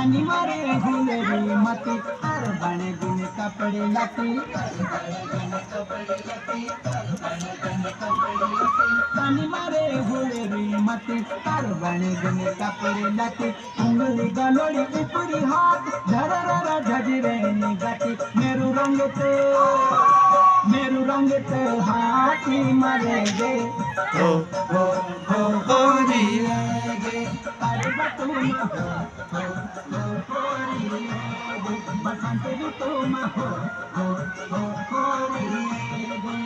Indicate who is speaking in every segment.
Speaker 1: पानी मारे हुलेरी मती हर बने दिन कपड़े लती पानी मारे हुलेरी मती हर बने दिन कपड़े लती उंगली गलोड़ी ऊपरी हाथ झररा झजरे गति मेरू रंग ते हाथी मरेगे हो हो हो हो रिएगे पर्वतों में हो रिएगे बसंत ऋतु में हो रिएगे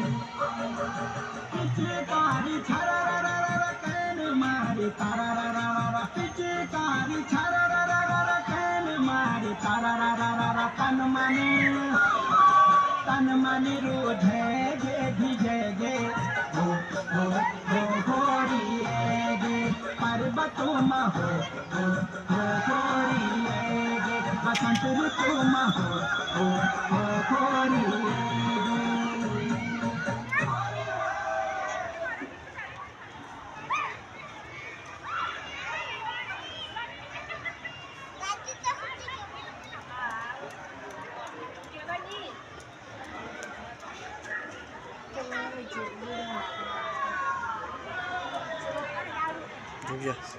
Speaker 1: पिचकारी छररररर कैन मारी तररररर पिचकारी छररररर कैन मारी तररररर तन मन रोधेगे भिजेगे हो रिएगे पर्वतों में हो रिएगे बसंत ऋतु में हो रिएगे
Speaker 2: Yes.